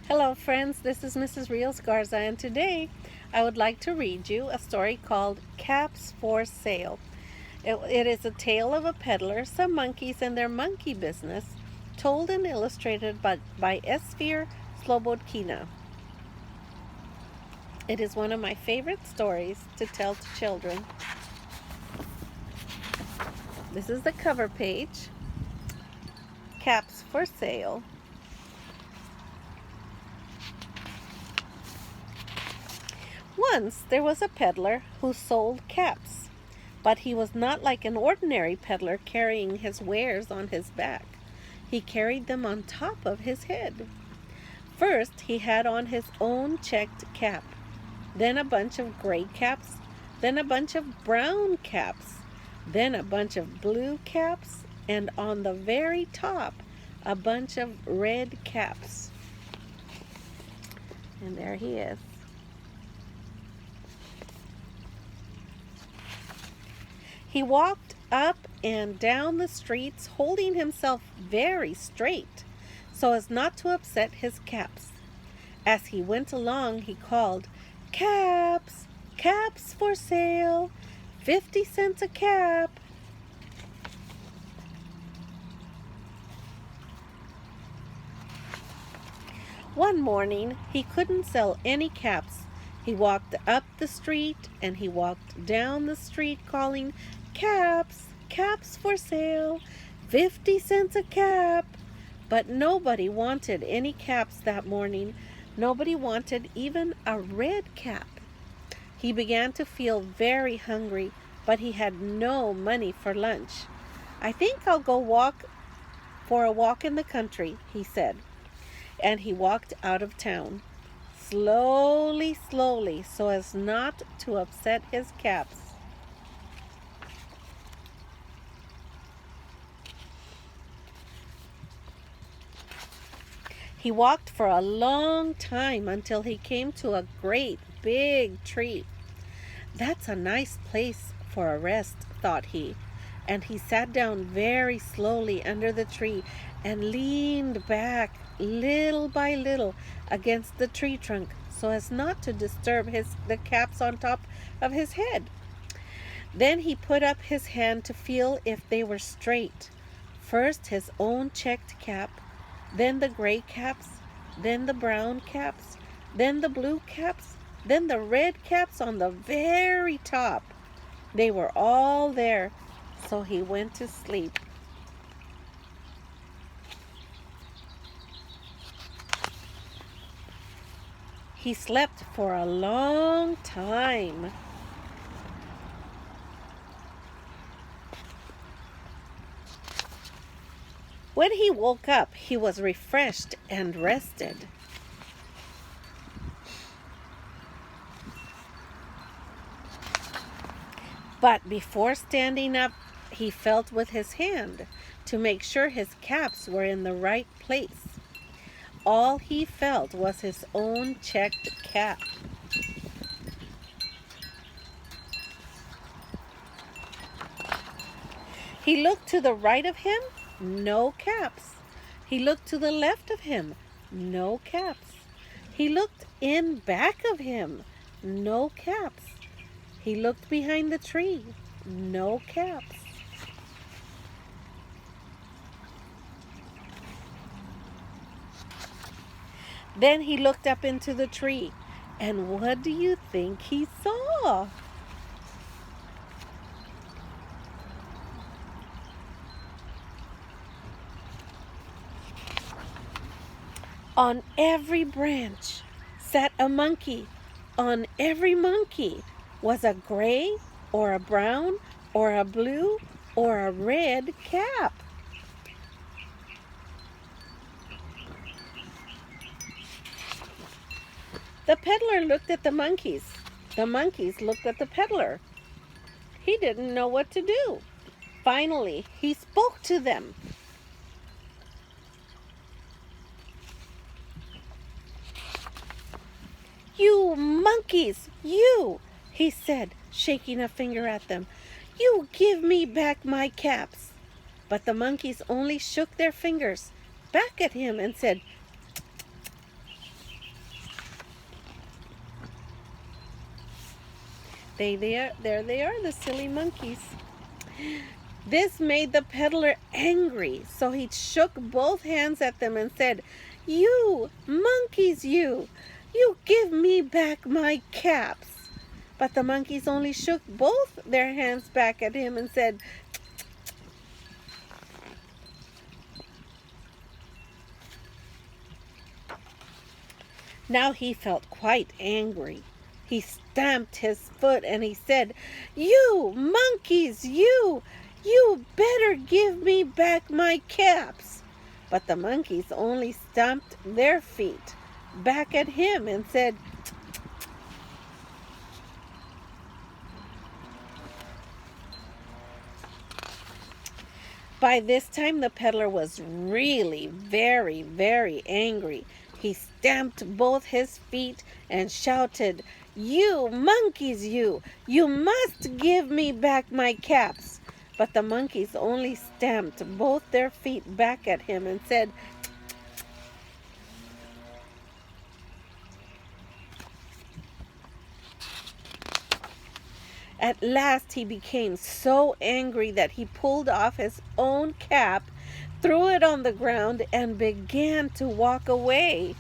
Hello friends, this is Mrs. Rios-Garza, and today I would like to read you a story called Caps for Sale. It is a tale of a peddler, some monkeys, and their monkey business, told and illustrated by Esphyr Slobodkina. It is one of my favorite stories to tell to children. This is the cover page. Caps for Sale. Once there was a peddler who sold caps, but he was not like an ordinary peddler carrying his wares on his back. He carried them on top of his head. First, he had on his own checked cap, then a bunch of gray caps, then a bunch of brown caps, then a bunch of blue caps, and on the very top, a bunch of red caps. And there he is. He walked up and down the streets holding himself very straight so as not to upset his caps. As he went along, he called, "Caps! Caps for sale! 50 cents a cap!" One morning, he couldn't sell any caps. He walked up the street and he walked down the street calling, "Caps! Caps for sale! 50 cents a cap!" But nobody wanted any caps that morning. Nobody wanted even a red cap. He began to feel very hungry, but he had no money for lunch. "I think I'll go for a walk in the country," he said. And he walked out of town, slowly, slowly, so as not to upset his caps. He walked for a long time until he came to a great big tree. "That's a nice place for a rest," thought he, and he sat down very slowly under the tree and leaned back little by little against the tree trunk so as not to disturb the caps on top of his head. Then he put up his hand to feel if they were straight. First his own checked cap, then the gray caps, then the brown caps, then the blue caps, then the red caps on the very top. They were all there, so he went to sleep. He slept for a long time. When he woke up, he was refreshed and rested. But before standing up, he felt with his hand to make sure his caps were in the right place. All he felt was his own checked cap. He looked to the right of him, no caps. He looked to the left of him, no caps. He looked in back of him, no caps. He looked behind the tree, no caps. Then he looked up into the tree, and what do you think he saw? On every branch sat a monkey. On every monkey was a gray or a brown or a blue or a red cap. The peddler looked at the monkeys. The monkeys looked at the peddler. He didn't know what to do. Finally, he spoke to them. "You monkeys, you," he said, shaking a finger at them. "You give me back my caps." But the monkeys only shook their fingers back at him and said, There they are, the silly monkeys. This made the peddler angry, so he shook both hands at them and said, "You monkeys, you give me back my caps." But the monkeys only shook both their hands back at him and said, Now he felt quite angry. He stamped his foot and he said, "You monkeys, you better give me back my caps." But the monkeys only stamped their feet back at him and said, By this time the peddler was really very, very angry. He stamped both his feet and shouted, "You monkeys, you must give me back my caps." But the monkeys only stamped both their feet back at him and said, At last he became so angry that he pulled off his own cap, threw it on the ground, and began to walk away.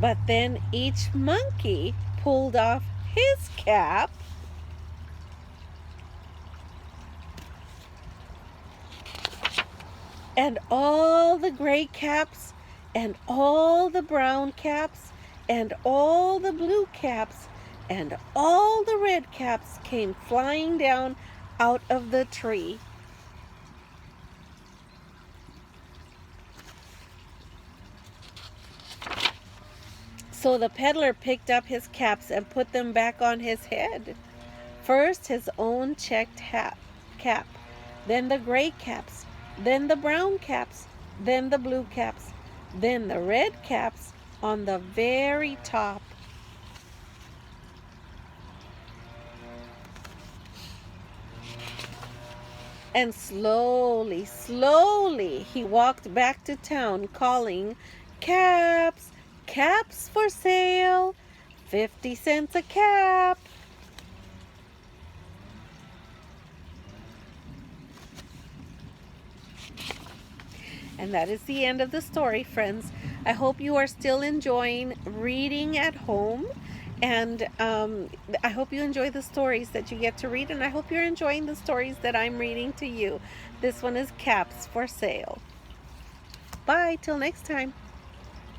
But then each monkey pulled off his cap and all the gray caps and all the brown caps and all the blue caps and all the red caps came flying down out of the tree. So the peddler picked up his caps and put them back on his head. First his own checked cap, then the gray caps, then the brown caps, then the blue caps, then the red caps on the very top. And slowly, slowly he walked back to town calling, "Caps, caps for sale, 50 cents a cap." And that is the end of the story, friends. I hope you are still enjoying reading at home. And I hope you enjoy the stories that you get to read. And I hope you're enjoying the stories that I'm reading to you. This one is Caps for Sale. Bye, till next time.